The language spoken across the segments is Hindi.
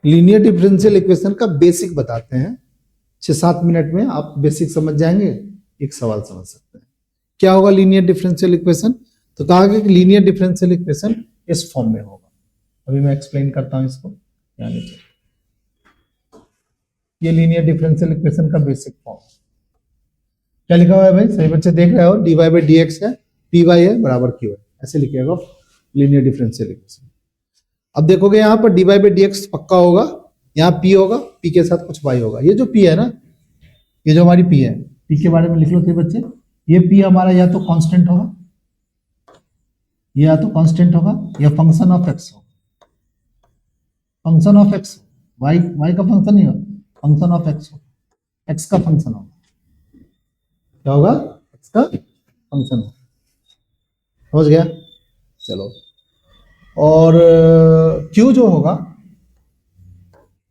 लीनियर डिफरेंशियल इक्वेशन का बेसिक बताते हैं, 6-7 मिनट में आप बेसिक समझ जाएंगे, एक सवाल समझ सकते हैं। क्या होगा लीनियर डिफरेंशियल इक्वेशन? तो कहा गया कि लीनियर डिफरेंशियल इक्वेशन इस फॉर्म में होगा। अभी मैं एक्सप्लेन करता हूं इसको, ये लीनियर डिफरेंशियल इक्वेशन का बेसिक फॉर्म क्या लिखा हुआ है भाई? सही बच्चे देख रहे हो, dy बाई डी एक्स है, पी वाई है बराबर क्यू है, ऐसे लिखिएगा लीनियर डिफरेंशियल इक्वेशन। अब देखोगे यहाँ पर dy बाई डी एक्स पक्का होगा, यहाँ p होगा, p के साथ कुछ y होगा। ये जो p है ना, ये जो हमारी p है, p के बारे में लिख लो सही बच्चे। ये p हमारा या तो कांस्टेंट होगा, या तो कांस्टेंट होगा, या फंक्शन ऑफ x होगा। फंक्शन ऑफ x, y का फंक्शन नहीं होगा, फंक्शन ऑफ x होगा, x का फंक्शन होगा। क्या होगा? x का फंक्शन होगा। समझ गया? चलो, और q जो होगा,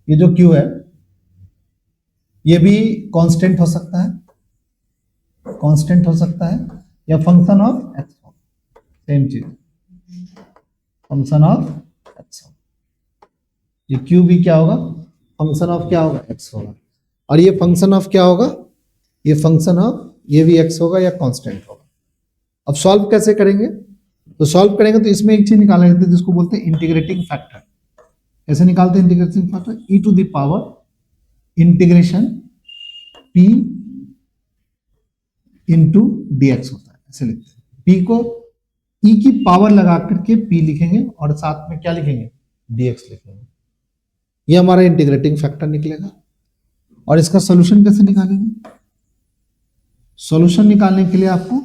ये जो q है, ये भी कांस्टेंट हो सकता है, कांस्टेंट हो सकता है, या फंक्शन ऑफ x हो, सेम चीज, फंक्शन ऑफ x हो। ये q भी क्या होगा? फंक्शन ऑफ क्या होगा? x होगा। और ये फंक्शन ऑफ क्या होगा? ये फंक्शन ऑफ, ये भी x होगा या कांस्टेंट होगा। अब सॉल्व कैसे करेंगे? तो सॉल्व करेंगे तो इसमें एक चीज निकाला जाता है जिसको बोलते हैं इंटीग्रेटिंग फैक्टर। कैसे निकालते हैं integrating factor? e to the power integration p into dx होता है, ऐसे लिखते हैं। p को e की पावर लगा करके p लिखेंगे और साथ में क्या लिखेंगे? dx लिखेंगे। ये हमारा इंटीग्रेटिंग फैक्टर निकलेगा। और इसका सॉल्यूशन कैसे निकालेंगे? सॉल्यूशन निकालने के लिए आपको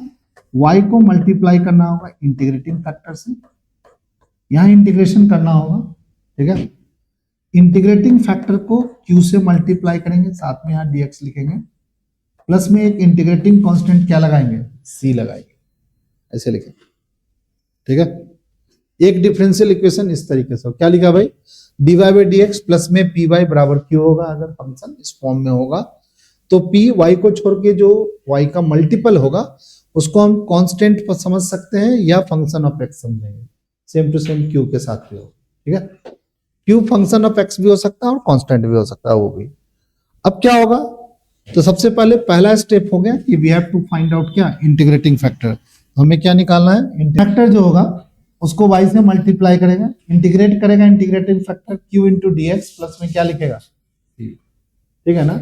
y को मल्टीप्लाई करना होगा इंटीग्रेटिंग फैक्टर से, यहां इंटीग्रेशन करना होगा, ठीक है। इंटीग्रेटिंग फैक्टर को q से मल्टीप्लाई करेंगे, साथ में यहां dx लिखेंगे, प्लस में एक इंटीग्रेटिंग कांस्टेंट क्या लगाएंगे? c लगाएंगे, ऐसे लिखेंगे, ठीक है। एक डिफरेंशियल इक्वेशन इस तरीके से हो, क्या लिखा भाई? dy by D x plus में पी वाई बराबर क्यू होगा। अगर फंक्शन इस फॉर्म में होगा तो p y को छोड़ के जो y का मल्टीपल होगा उसको हम कांस्टेंट पर समझ सकते हैं या फंक्शन ऑफ x समझेंगे। सेम टू सेम q के साथ भी हो, ठीक है। q फंक्शन ऑफ x भी हो सकता है और कांस्टेंट भी हो सकता है, वो भी। अब क्या होगा? तो सबसे पहले पहला स्टेप हो गया कि we have to find out क्या? Integrating factor. तो हमें क्या निकालना है? फैक्टर जो होगा उसको y से मल्टीप्लाई करेगा, इंटीग्रेट करेगा integrating factor q into D x, plus में क्या लिखेगा? ठीक है ना।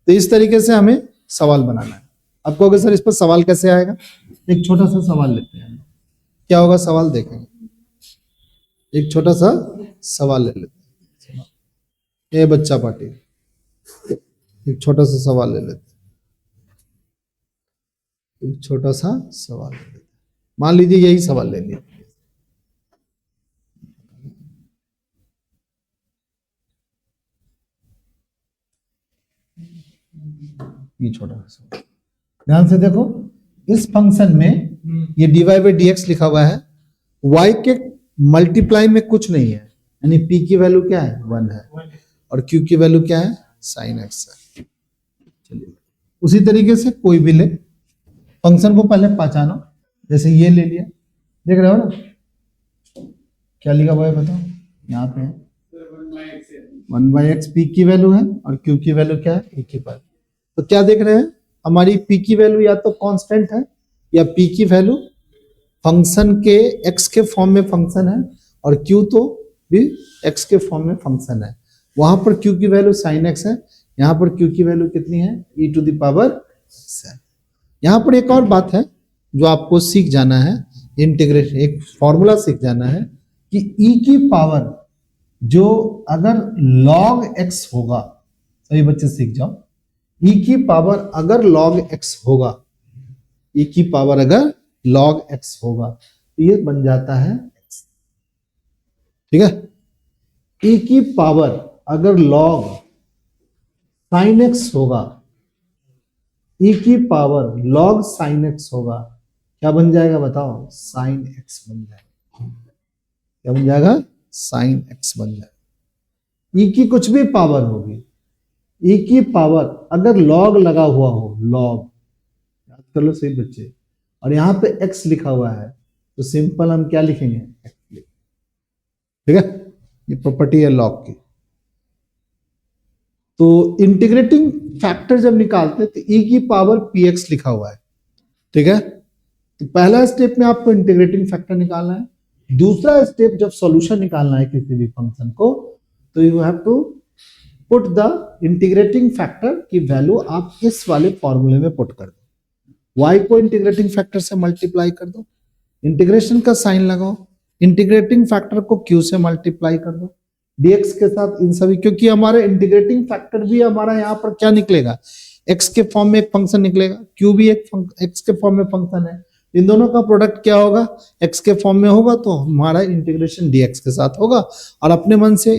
तो इस तरीके से हमें सवाल बनाना है। अब कहोगे सर इस पर सवाल कैसे आएगा? एक छोटा सा सवाल लेते हैं, क्या होगा सवाल देखेंगे। एक छोटा सा सवाल ले लेते हैं, ये बच्चा पार्टी, एक छोटा सा सवाल ले लेते हैं, एक छोटा सा सवाल ले लेते हैं। मान लीजिए यही सवाल ले लिया, ये छोटा सा। ध्यान से देखो, इस फंक्शन में ये dy बाई डी एक्स लिखा हुआ है, y के मल्टीप्लाई में कुछ नहीं है, यानी p की वैल्यू क्या है? 1 है, और q की वैल्यू क्या है? sin x है। चलिए उसी तरीके से कोई भी ले, फंक्शन को पहले पहचानो। जैसे ये ले लिया, देख रहे हो ना, क्या लिखा हुआ है बताओ? यहाँ पे है 1 बाई एक्स, p की वैल्यू है, और q की वैल्यू क्या है? e की पावर। तो क्या देख रहे हैं? हमारी p की वैल्यू या तो कांस्टेंट है, या p की वैल्यू फंक्शन के x के फॉर्म में फंक्शन है, और q तो भी x के फॉर्म में फंक्शन है। वहां पर q की वैल्यू sin x है, यहाँ पर q की वैल्यू कितनी है? e to the power x है। यहाँ पर एक और बात है जो आपको सीख जाना है, इंटीग्रेशन, एक फॉर्मूला सीख जाना है कि e की पावर जो अगर log x होगा, सभी बच्चे सीख जाओ, e की पावर अगर log x होगा, e की पावर अगर log x होगा तो ये बन जाता है x, ठीक है। e की पावर अगर log sin x होगा, e की पावर log sin x होगा, क्या बन जाएगा बताओ? sin x बन जाएगा। क्या बन जाएगा? sin x बन जाएगा। e की कुछ भी पावर होगी, e की पावर अगर log लगा हुआ हो, log, याद कर लो सही बच्चे, और यहां पे x लिखा हुआ है, तो सिंपल हम क्या लिखेंगे? x लिखेंगे, ठीक है। ये प्रॉपर्टी है log की। तो इंटीग्रेटिंग फैक्टर जब निकालते हैं तो e की पावर px लिखा हुआ है, ठीक है। तो पहला स्टेप में आपको इंटीग्रेटिंग फैक्टर निकालना है। दूसरा स्टेप जब सॉल्यूशन निकालना है किसी भी फंक्शन को, तो you have to put the integrating factor की वैल्यू आप इस वाले फॉर्मूले में पुट कर दो। y को इंटीग्रेटिंग फैक्टर से मल्टीप्लाई कर दो, इंटीग्रेशन का साइन लगाओ, इंटीग्रेटिंग फैक्टर को q से मल्टीप्लाई कर दो dx के साथ इन सभी, क्योंकि हमारे इंटीग्रेटिंग फैक्टर भी हमारा यहाँ पर क्या निकलेगा, x के फॉर्म में एक फंक्शन निकलेगा, q भी एक x के फॉर्म में फंक्शन है, इन दोनों का प्रोडक्ट क्या होगा, x के फॉर्म में होगा, तो हमारा इंटीग्रेशन dx के साथ होगा। और अपने मन से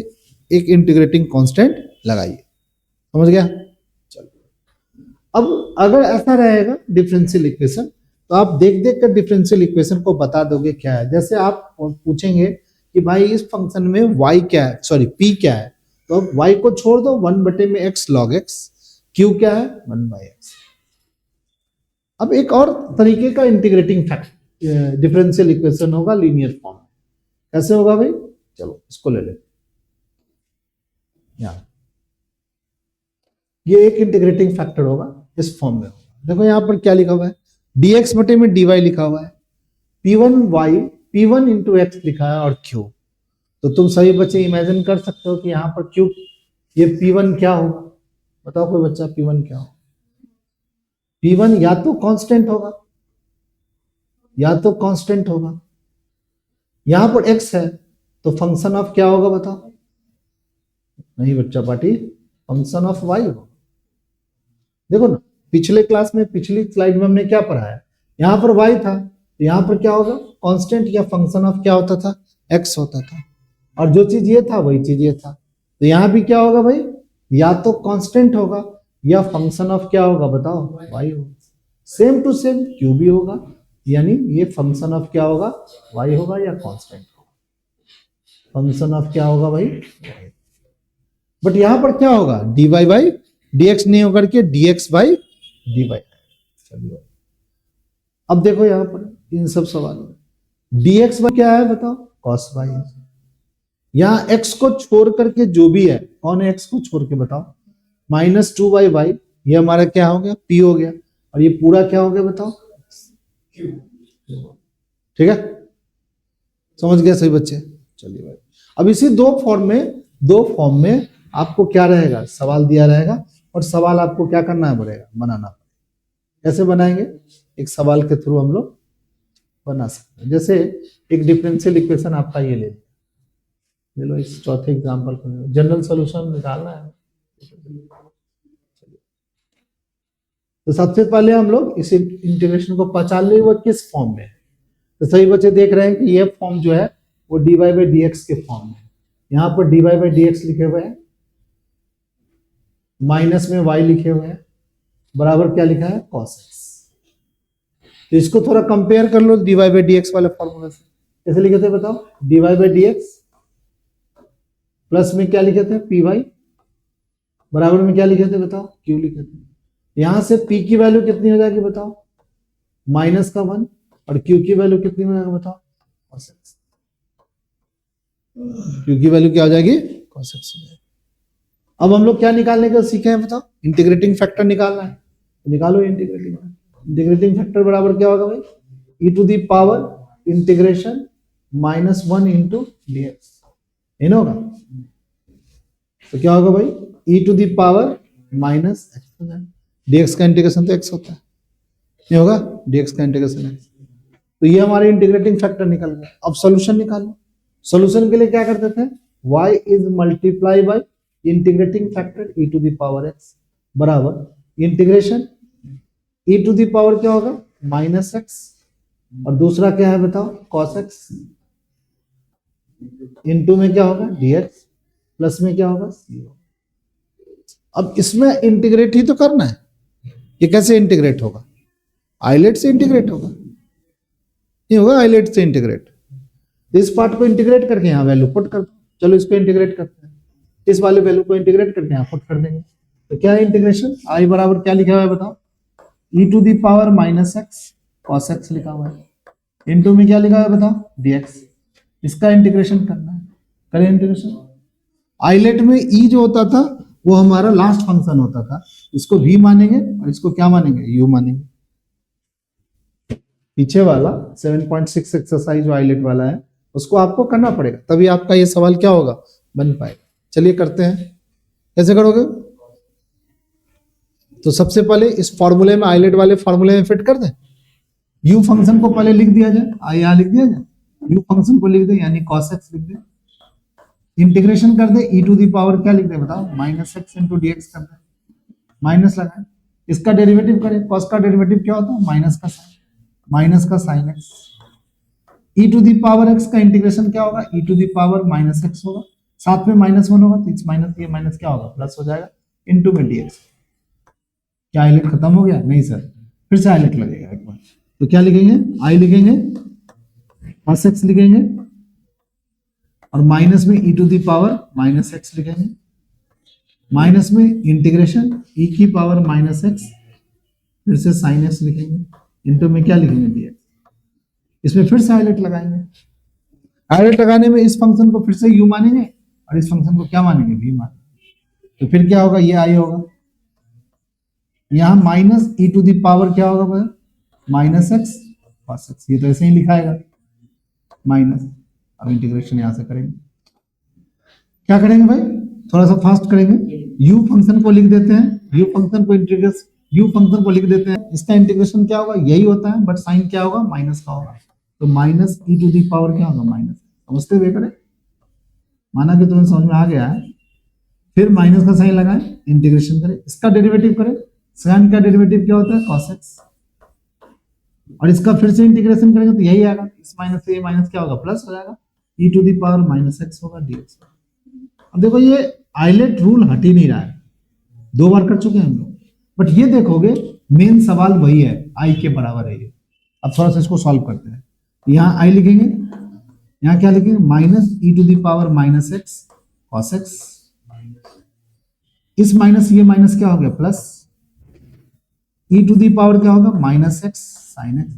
एक इंटीग्रेटिंग कांस्टेंट लगाइए, समझ गया। चलो अब अगर ऐसा रहेगा डिफरेंशियल इक्वेशन, तो आप देख देख कर डिफरेंशियल इक्वेशन को बता दोगे क्या है। जैसे आप पूछेंगे कि भाई इस फंक्शन में y क्या है, सॉरी p क्या है, तो अब y को छोड़ दो 1/x log x, q क्या है 1/x। अब एक और तरीके का इंटीग्रेटिंग फैक्टर डिफरेंशियल इक्वेशन होगा लीनियर फॉर्म में। कैसे होगा भाई, चलो इसको ले लेते। ये एक इंटीग्रेटिंग फैक्टर होगा इस फॉर्म में होगा। देखो यहां पर क्या लिखा हुआ है, dx बटे में dy लिखा हुआ है, p1 इंटू x लिखा है और q। तो तुम सभी बच्चे इमेजिन कर सकते हो कि यहाँ पर q, ये p1 क्या होगा, बताओ कोई बच्चा p1 क्या होगा। p1 या तो कांस्टेंट होगा, या तो कांस्टेंट होगा, यहां पर x है तो फंक्शन ऑफ क्या होगा बताओ, नहीं बच्चा पार्टी, फंक्शन ऑफ y होगा। देखो ना, पिछले क्लास में पिछली स्लाइड में हमने क्या पढ़ा है, यहां पर y था तो यहां पर क्या होगा, कांस्टेंट या फंक्शन ऑफ क्या होता था, x होता था, और जो चीज ये था वही चीज ये था। तो यहां भी क्या होगा भाई, या तो कांस्टेंट होगा या फंक्शन ऑफ क्या होगा बताओ, y होगा। सेम टू सेम q भी होगा, यानी ये फंक्शन ऑफ क्या होगा, y होगा या कांस्टेंट होगा, फंक्शन ऑफ क्या होगा भाई। बट यहां पर क्या होगा, dy बाई dx नहीं होकर के dx बाई dy। चलिए अब देखो यहां पर इन सब सवालों में dx बाई क्या है बताओ, cos y। यहां x को छोड़ करके जो भी है, कौन है x को छोड़ के बताओ, -2y, ये हमारा क्या हो गया, p हो गया, और ये पूरा क्या हो गया बताओ, ठीक है, समझ गया सही बच्चे। चलिए भाई अब इसी दो फॉर्म में आपको क्या रहेगा, सवाल दिया रहेगा, और सवाल आपको क्या करना पड़ेगा, बनाना पड़ेगा। कैसे बनाएंगे, एक सवाल के थ्रू हम लोग बना सकते हैं। जैसे एक डिफरेंशियल इक्वेशन आपका ये ले लो, इस चौथे एग्जांपल को जनरल सॉल्यूशन निकालना है। तो सबसे पहले हम लोग इस इंटीग्रेशन को पहचान ले वो किस फॉर्म में है। तो सभी बच्चे देख रहे हैं कि ये फॉर्म जो है वो dy बाई dx के फॉर्म में, यहां पर dy बाई dx लिखे हुए हैं, माइनस में y लिखे हुए हैं, बराबर क्या लिखा है cos x। तो इसको थोड़ा कंपेयर कर लो dy बाई dx वाले फॉर्मूला से। कैसे लिखे थे बताओ, dy बाई dx प्लस में क्या लिखे थे py, बराबर में क्या लिखे थे बताओ q लिखे थे। यहां से p की वैल्यू कितनी हो जाएगी बताओ, -1, और q की वैल्यू कितनी हो जाएगी बताओ, cos x। q की वैल्यू क्या हो जाएगी, cos x। अब हम लोग क्या निकालने का सीखे हैं बताओ, इंटीग्रेटिंग फैक्टर निकालना है, तो निकालो इंटीग्रेटिंग फैक्टर बराबर क्या होगा भाई, e to the power integration -1 into dx, ये ना होगा। तो क्या होगा भाई, e to the power -x, dx का इंटीग्रेशन तो x होता है, ये होगा dx का इंटीग्रेशन x। तो ये हमारे इंटीग्रेटिंग फैक्टर निकल गया। अब सॉल्यूशन निकालो। सॉल्यूशन के लिए क्या करते थे, y is multiply by integrating factor e to the power x बराबर integration e to the power क्या होगा -x, और दूसरा क्या है बताओ cos x, इनटू में क्या होगा dx, प्लस में क्या होगा c। अब इसमें इंटीग्रेट ही तो करना है। ये कैसे इंटीग्रेट होगा, आइलेट से इंटीग्रेट होगा, ये होगा आइलेट से इंटीग्रेट। इस पार्ट को इंटीग्रेट करके यहाँ वैल्यू पुट कर दो। चलो इसको इंटीग्रेट करते हैं, इस वाले वैल्यू को इंटीग्रेट करके यहाँ पुट कर देंगे। तो क्या है इंटीग्रेशन, आई बराबर क्या लिखा हुआ है बताओ, e to the power -x cos x लिखा हुआ है, इनटू में क्या लिखा हुआ है बताओ dx। इसका इंटीग्रेशन करना है, करें इंटीग्रेशन। आइलेट में e जो होता था वो हमारा लास्ट फंक्शन होता था। इसको v मानेंगे और इसको क्या मानेंगे, u मानेंगे। पीछे वाला 7.6 एक्सरसाइज जो आइलेट वाला है उसको आपको करना पड़ेगा, तभी आपका ये सवाल क्या होगा, बन पाएगा। चलिए करते हैं, कैसे करोगे? तो सबसे पहले इस फॉर्मूले में, आइलेट वाले फॉर्मूले में फिट कर दें। u फंक्शन को पहले लिख दिया जाए, यहाँ लिख दिया जाए, u फंक्शन को लिख दें यानी cos x लिख दें, इंटीग्रेशन कर दे, e टू दी पावर क्या लिख दे बताओ, -x इंटू dx कर दे, माइनस लगाए, इसका डेरिवेटिव करें, cos का डेरिवेटिव क्या होता है, माइनस का sine x, e to the power x का इंटीग्रेशन क्या होगा, e to the power -x होगा, साथ में -1 होगा तो इस माइनस ये माइनस क्या होगा, प्लस हो जाएगा, इंटू में dx। क्या आइलेट खत्म हो गया? नहीं सर, फिर से आइलेट लगेगा एक बार। तो क्या लिखेंगे, i लिखेंगे, cos x लिखेंगे और माइनस में e to the power -x लिखेंगे, माइनस में इंटीग्रेशन e की पावर -x, फिर से sin x लिखेंगे, इंटू में क्या लिखेंगे, dx। इसमें फिर से आइलेट लगाएंगे। आइलेट लगाने में इस फंक्शन को फिर से u मानेंगे और इस फंक्शन को क्या मानेंगे, v मानेंगे। तो फिर क्या होगा, ये i होगा, यहां minus e to the power क्या होगा भाई, -x cos x, ये तो ऐसे ही लिखाएगा माइनस। अब इंटीग्रेशन यहां से करेंगे, क्या करेंगे भाई, थोड़ा सा फास्ट करेंगे। u फंक्शन को लिख देते हैं, u फंक्शन को लिख देते हैं, इसका इंटीग्रेशन क्या होगा, यही होता है बट साइन क्या होगा, माइनस का होगा। तो minus e to the power क्या होगा, माइनस। समझते हुए करें, माना कि तुम्हें समझ में आ गया है, फिर माइनस का साइन लगाएं, इंटीग्रेशन करें, इसका डेरिवेटिव करें, साइन का डेरिवेटिव क्या होता है, cos x, और इसका फिर से इंटीग्रेशन करेंगे तो यही आएगा, इस माइनस से ये माइनस क्या होगा, प्लस हो जाएगा, e to the power -x होगा dx। अब देखो ये आइलेट रूल हट ही नहीं रहा है, 2 बार कर चुके हैं हम लोग, बट ये देखोगे मेन सवाल वही है, i के बराबर है ये। अब थोड़ा सा इसको सॉल्व करते हैं, यहाँ i लिखेंगे, यहाँ क्या लिखेंगे, -e to the power -x cos x, इस माइनस ये माइनस क्या हो गया, plus, e to the power क्या होगा, -x sin x,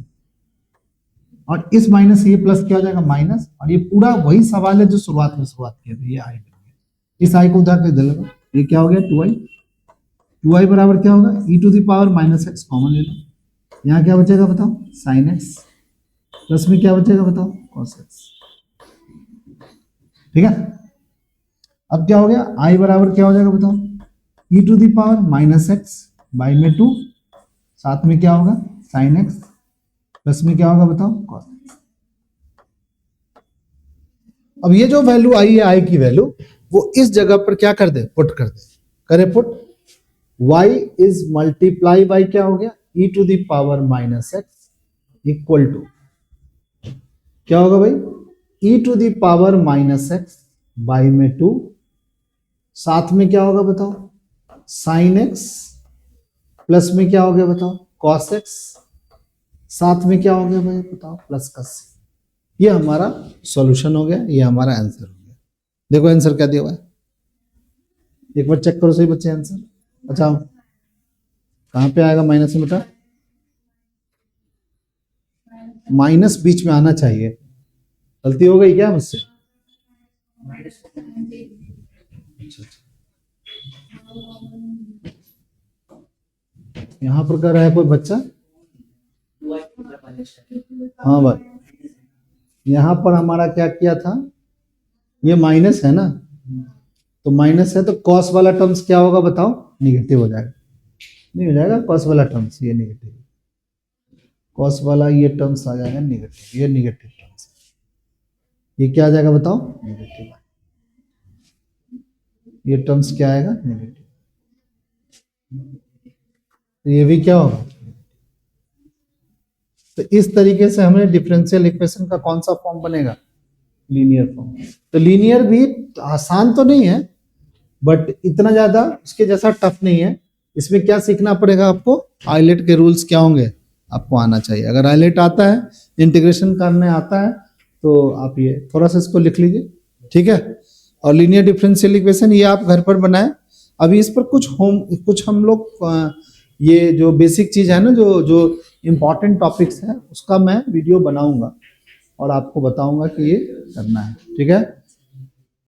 और इस माइनस ये प्लस क्या हो जाएगा, माइनस, और ये पूरा वही सवाल है जो शुरुआत किए थे, ये i। इस i को उधर कर देगा, ये क्या हो गया, 2i बराबर क्या होगा, e to the power -x common ले लो, यहाँ क्या बचेगा बताओ, sin x, प्लस में क्या बचेगा बताओ, cos x। ठीक है, अब क्या हो गया, i बराबर क्या हो जाएगा बताओ, e to the power -x by में 2, साथ में क्या होगा, sin x, प्लस में क्या होगा बताओ, cos x। अब ये जो वैल्यू आई है, i की वैल्यू, वो इस जगह पर क्या कर दे, पुट कर दे, करे put, y is multiply by क्या हो गया, e to the power -x equal to क्या होगा भाई, e to the power -x by में 2, साथ में क्या होगा बताओ, sin x, प्लस में क्या हो गया बताओ, cos x, साथ में क्या हो गया भाई बताओ, प्लस का c। ये हमारा सॉल्यूशन हो गया, ये हमारा आंसर हो गया। देखो आंसर क्या दिया हुआ है, एक बार चेक करो सही बच्चे आंसर। अच्छा कहां पे आएगा माइनस में, बेटा माइनस बीच में आना चाहिए, गलती हो गई क्या मुझसे? यहाँ पर कर रहा है कोई बच्चा, हाँ भाई यहाँ पर हमारा क्या किया था, ये माइनस है ना, तो माइनस है तो कॉस वाला टर्म्स क्या होगा बताओ, निगेटिव हो जाएगा, नहीं हो जाएगा कॉस वाला टर्म्स, ये निगेटिव, कॉस वाला ये टर्म्स आ जाएगा निगेटिव, ये निगेटिव टर्म्स, ये क्या आ जाएगा बताओ, निगेटिव, ये टर्म्स क्या आएगा, नेगेटिव, तो ये भी क्या होगा। तो इस तरीके से हमें डिफरेंशियल इक्वेशन का कौन सा फॉर्म बनेगा, लीनियर फॉर्म। तो लीनियर भी आसान तो नहीं है, बट इतना ज्यादा उसके जैसा टफ नहीं है। इसमें क्या सीखना पड़ेगा आपको, आइलेट के रूल्स क्या होंगे आपको आना चाहिए। अगर आइलेट आता है, इंटीग्रेशन करने आता है, तो आप ये थोड़ा सा इसको लिख लीजिए, ठीक है। और लीनियर डिफरेंशियल इक्वेशन ये आप घर पर बनाएं। अभी इस पर कुछ हम लोग ये जो बेसिक चीज है ना, जो इम्पोर्टेंट टॉपिक्स है, उसका मैं वीडियो बनाऊंगा और आपको बताऊंगा कि ये करना है, ठीक है।